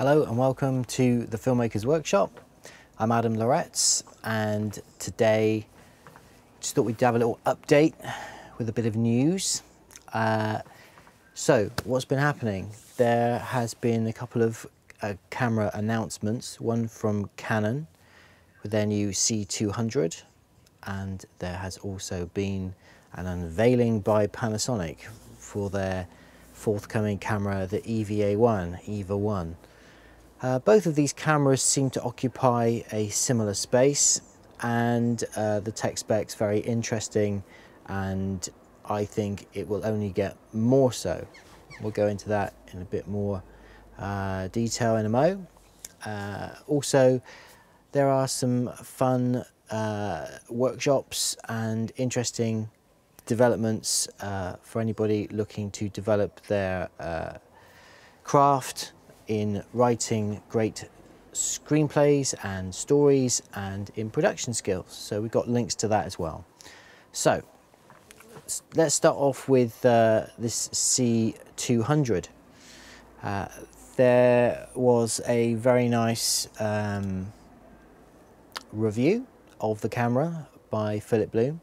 Hello and welcome to the Filmmakers Workshop. I'm Adam Loretz, and today just thought we'd have a little update with a bit of news. So what's been happening? There has been a couple of camera announcements, one from Canon with their new C200, and there has also been an unveiling by Panasonic for their forthcoming camera, the EVA1. Both of these cameras seem to occupy a similar space, and the tech spec's very interesting, and I think it will only get more so. We'll go into that in a bit more detail in a mo. Also, there are some fun workshops and interesting developments for anybody looking to develop their craft in writing great screenplays and stories and in production skills. So we've got links to that as well. So let's start off with this C200. There was a very nice review of the camera by Philip Bloom.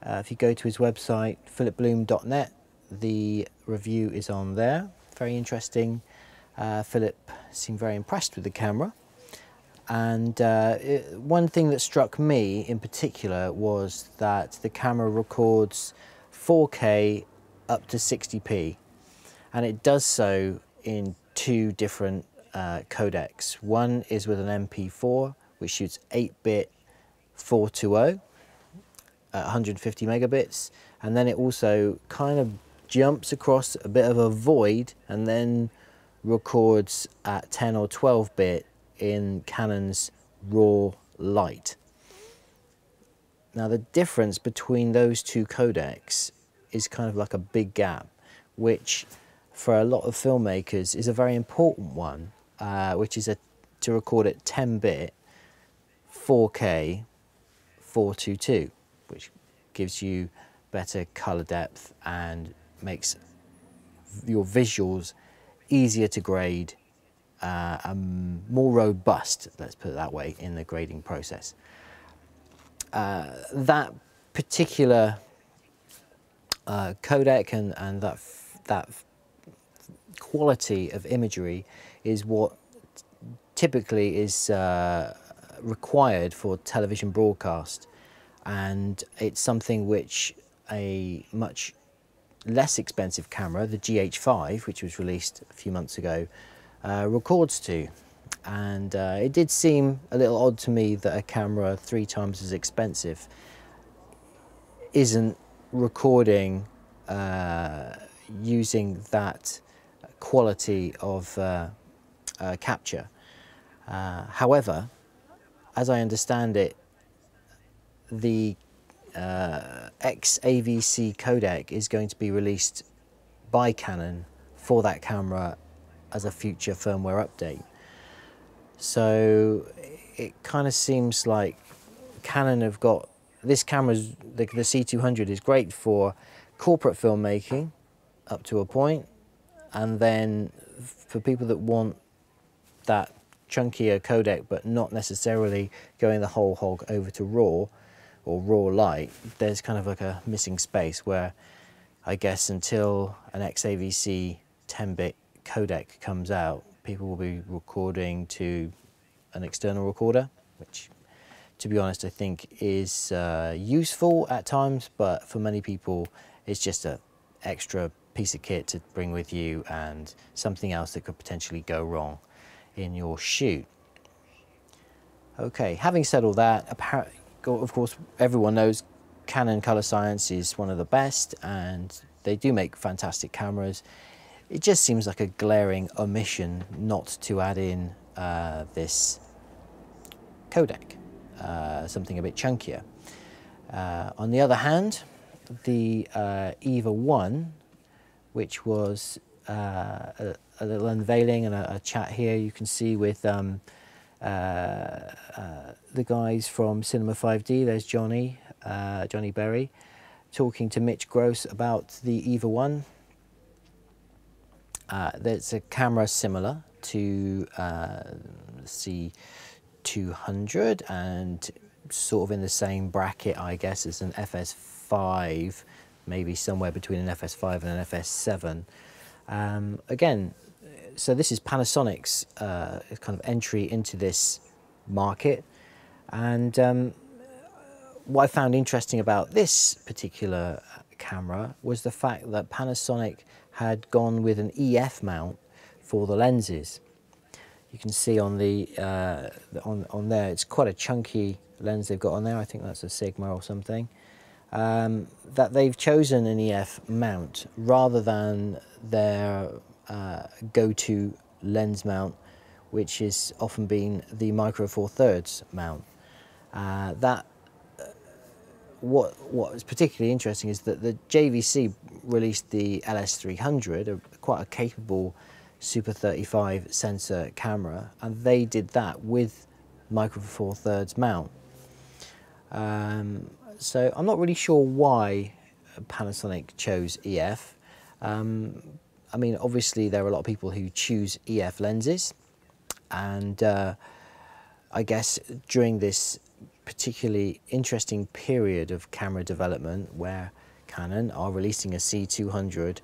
If you go to his website, philipbloom.net, the review is on there. Very interesting. Philip seemed very impressed with the camera, and one thing that struck me in particular was that the camera records 4K up to 60p, and it does so in two different codecs. One is with an MP4 which shoots 8-bit 420 at 150 megabits, and then it also kind of jumps across a bit of a void and then records at 10 or 12-bit in Canon's raw light. Now the difference between those two codecs is kind of like a big gap, which for a lot of filmmakers is a very important one, which is to record at 10-bit 4K 422, which gives you better color depth and makes your visuals easier to grade, more robust, let's put it that way, in the grading process. That particular codec and that quality of imagery is what typically is required for television broadcast, and it's something which a much less expensive camera, the GH5, which was released a few months ago, records to. And it did seem a little odd to me that a camera 3 times as expensive isn't recording using that quality of capture. However, as I understand it, the XAVC codec is going to be released by Canon for that camera as a future firmware update. So it kind of seems like Canon have got this camera's the C200 is great for corporate filmmaking up to a point, and then for people that want that chunkier codec but not necessarily going the whole hog over to RAW or raw light, there's kind of like a missing space where I guess until an XAVC 10-bit codec comes out, people will be recording to an external recorder, which to be honest I think is useful at times, but for many people it's just an extra piece of kit to bring with you and something else that could potentially go wrong in your shoot. Okay, having said all that, apparently, of course, everyone knows Canon Color Science is one of the best, and they do make fantastic cameras. It just seems like a glaring omission not to add in this codec, something a bit chunkier. On the other hand, the EVA1, which was a little unveiling and a chat here you can see with the guys from Cinema 5D. There's Johnny Berry, talking to Mitch Gross about the EVA1. There's a camera similar to C200 and sort of in the same bracket, I guess, as an FS5, maybe somewhere between an FS5 and an FS7. Again, so this is Panasonic's kind of entry into this market, and what I found interesting about this particular camera was the fact that Panasonic had gone with an EF mount for the lenses. You can see on the on there, it's quite a chunky lens they've got on there. I think that's a Sigma or something. That they've chosen an EF mount rather than their go-to lens mount, which is often been the Micro Four Thirds mount. What is particularly interesting is that the JVC released the LS300, quite a capable Super 35 sensor camera, and they did that with Micro Four Thirds mount. So I'm not really sure why Panasonic chose EF. I mean, obviously there are a lot of people who choose EF lenses, and I guess during this particularly interesting period of camera development where Canon are releasing a C200,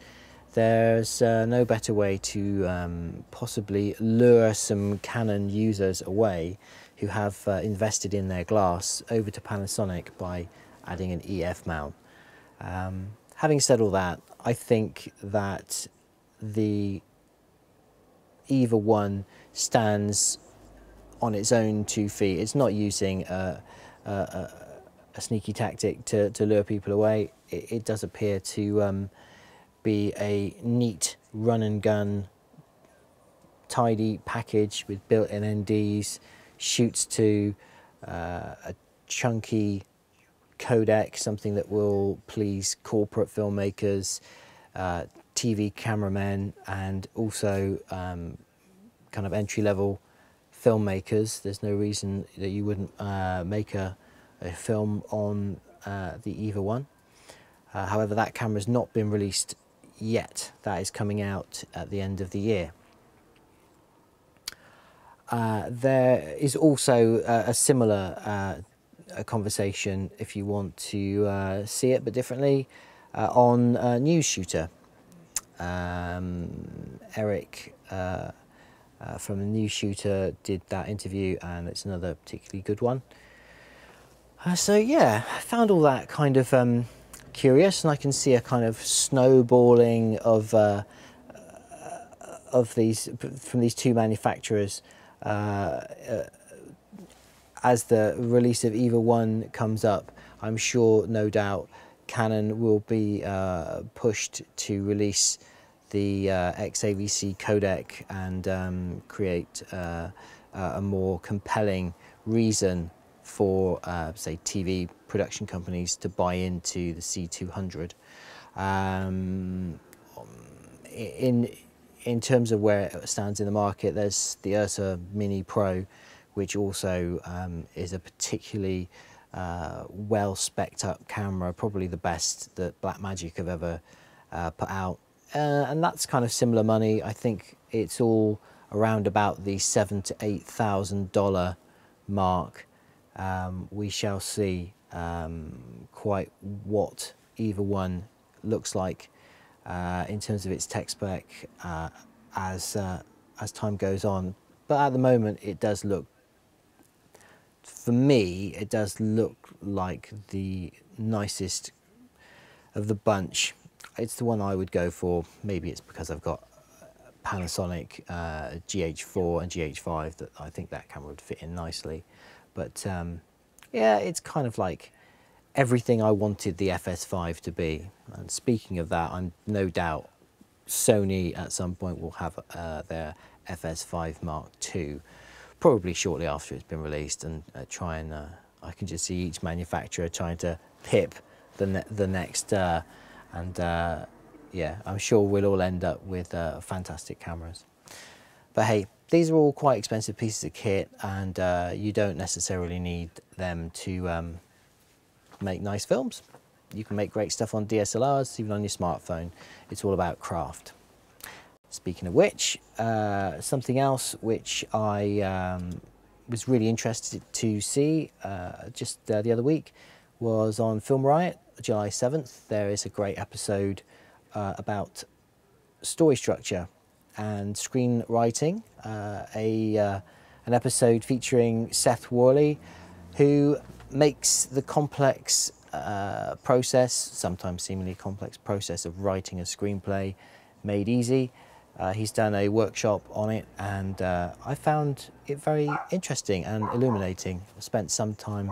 there's no better way to possibly lure some Canon users away who have invested in their glass over to Panasonic by adding an EF mount. Having said all that, I think that the EVA1 stands on its own 2 feet. It's not using a sneaky tactic to lure people away. It does appear to be a neat run and gun, tidy package with built-in NDs, shoots to a chunky codec, something that will please corporate filmmakers, TV cameramen, and also kind of entry-level filmmakers. There's no reason that you wouldn't make a film on the EVA1. However, that camera's not been released yet. That is coming out at the end of the year. There is also a similar conversation, if you want to see it but differently, on News Shooter. Eric from the News Shooter did that interview, and it's another particularly good one. So yeah, I found all that kind of curious, and I can see a kind of snowballing of these from these two manufacturers as the release of EVA1 comes up. I'm sure, no doubt, Canon will be pushed to release the XAVC codec and create a more compelling reason for, say, TV production companies to buy into the C200. In terms of where it stands in the market, there's the Ursa Mini Pro, which also is a particularly well spec'd up camera, probably the best that Blackmagic have ever put out, and that's kind of similar money. I think it's all around about the $7,000 to $8,000 mark. We shall see quite what EVA1 looks like in terms of its tech spec as time goes on. But at the moment, it does look, for me, it does look like the nicest of the bunch. It's the one I would go for. Maybe it's because I've got Panasonic GH4 and GH5 that I think that camera would fit in nicely. But yeah, it's kind of like everything I wanted the FS5 to be. And speaking of that, I'm no doubt Sony at some point will have their FS5 Mark II, probably shortly after it's been released, and try and I can just see each manufacturer trying to pip the next, and yeah, I'm sure we'll all end up with fantastic cameras. But hey, these are all quite expensive pieces of kit, and you don't necessarily need them to make nice films. You can make great stuff on DSLRs, even on your smartphone. It's all about craft. Speaking of which, something else which I was really interested to see just the other week was on Film Riot, July 7th. There is a great episode about story structure and screenwriting, an episode featuring Seth Worley, who makes the complex process, sometimes seemingly complex process of writing a screenplay made easy. He's done a workshop on it, and I found it very interesting and illuminating. I spent some time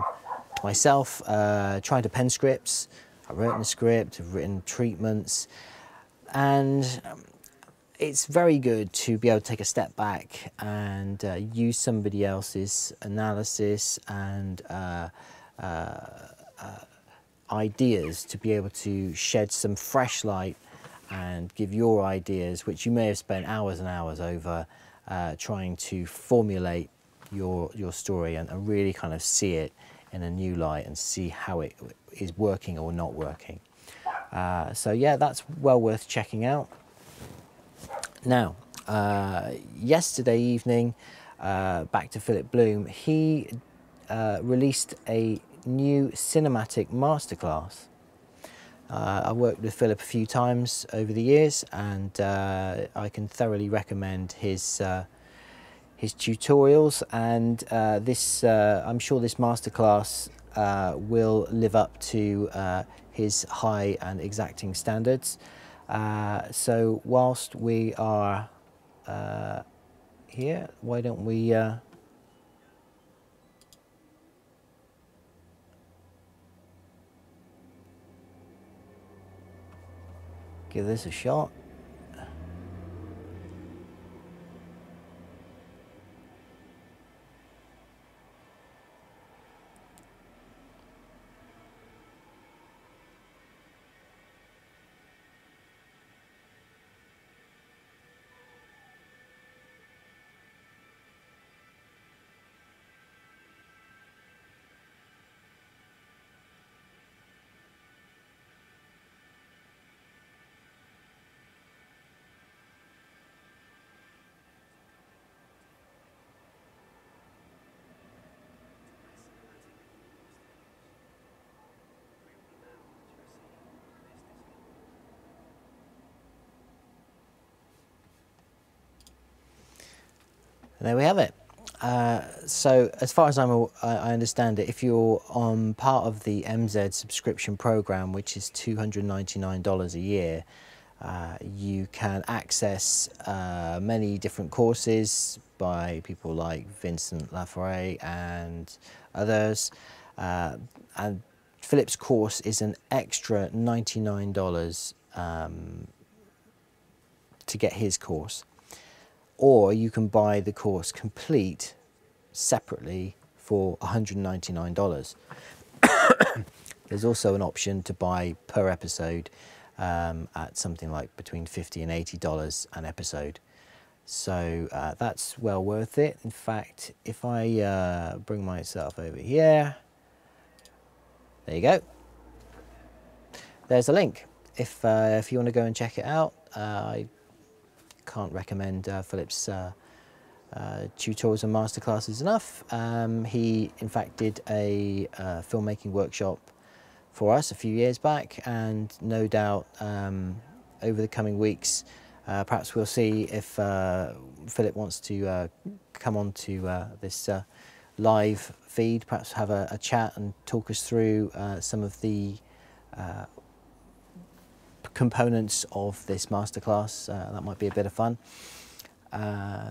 myself trying to pen scripts. I've written a script, I've written treatments, and it's very good to be able to take a step back and use somebody else's analysis and ideas to be able to shed some fresh light and give your ideas, which you may have spent hours and hours over trying to formulate your story, and really kind of see it in a new light and see how it is working or not working. So yeah, that's well worth checking out. Now, yesterday evening, back to Philip Bloom, he released a new cinematic masterclass. I've worked with Philip a few times over the years, and I can thoroughly recommend his tutorials, and I'm sure this masterclass will live up to his high and exacting standards. So whilst we are here, why don't we give this a shot. And there we have it. So as far as I understand it, if you're on part of the MZ subscription program, which is $299 a year, you can access many different courses by people like Vincent Laforet and others. And Philip's course is an extra $99 to get his course. Or you can buy the course complete separately for $199. There's also an option to buy per episode at something like between $50 and $80 an episode. So that's well worth it. In fact, if I bring myself over here, there you go. There's a link. If you want to go and check it out, I can't recommend Philip's tutorials and masterclasses enough. He in fact did a filmmaking workshop for us a few years back, and no doubt over the coming weeks perhaps we'll see if Philip wants to come on to this live feed, perhaps have a chat and talk us through some of the components of this masterclass. That might be a bit of fun.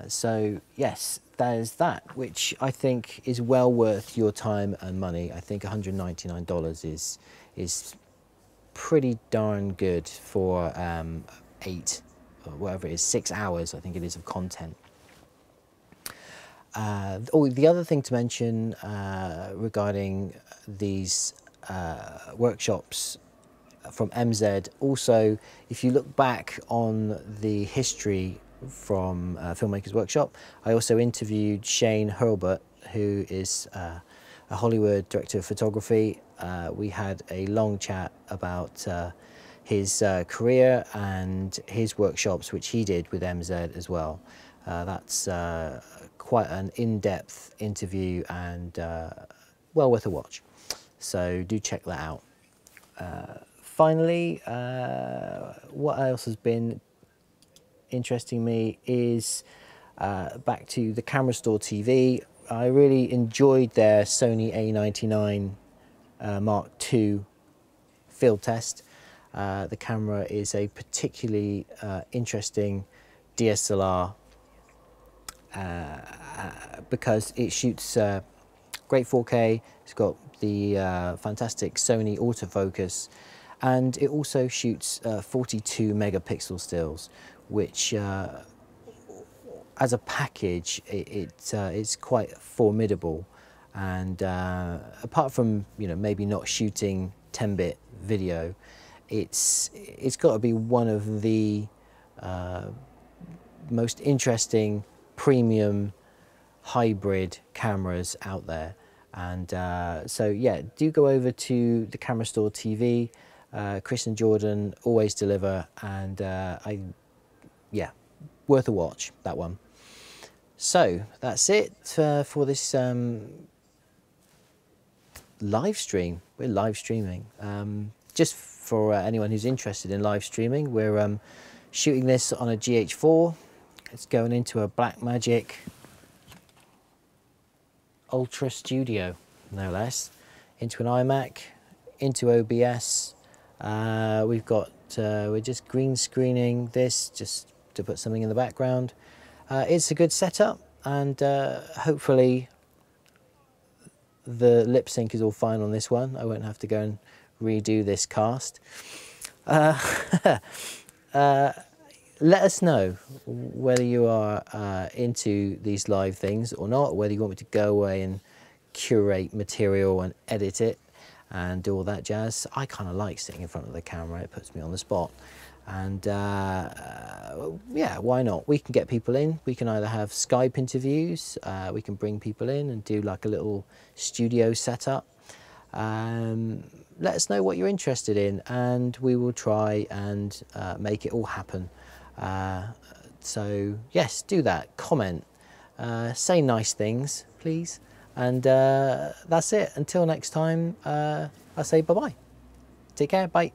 So yes, there's that, which I think is well worth your time and money. I think $199 is pretty darn good for 8 or whatever it is, 6 hours I think it is of content. The other thing to mention regarding these workshops from MZ, also if you look back on the history from Filmmakers Workshop, I also interviewed Shane Hurlbut, who is a Hollywood director of photography. We had a long chat about his career and his workshops, which he did with MZ as well. That's quite an in-depth interview and well worth a watch. So do check that out. Finally, what else has been interesting me is back to the Camera Store TV. I really enjoyed their Sony A99 Mark II field test. The camera is a particularly interesting DSLR because it shoots great 4K. It's got the fantastic Sony autofocus, and it also shoots 42 megapixel stills, which as a package it's quite formidable. And apart from, you know, maybe not shooting 10-bit video, it's got to be one of the most interesting premium hybrid cameras out there. And so yeah, do go over to the Camera Store TV. Chris and Jordan always deliver, and yeah, worth a watch, that one. So that's it for this live stream. We're live streaming. Just for anyone who's interested in live streaming, we're shooting this on a GH4. It's going into a Blackmagic Ultra Studio, no less, into an iMac, into OBS. We're just green screening this just to put something in the background. It's a good setup, and hopefully the lip sync is all fine on this one. I won't have to go and redo this cast. Let us know whether you are into these live things or not, whether you want me to go away and curate material and edit it and do all that jazz. I kind of like sitting in front of the camera. It puts me on the spot. And yeah, why not? We can get people in. We can either have Skype interviews, we can bring people in and do like a little studio setup. Let us know what you're interested in, and we will try and make it all happen. So yes, do that, comment, say nice things, please. And that's it. Until next time, I say bye-bye. Take care, bye.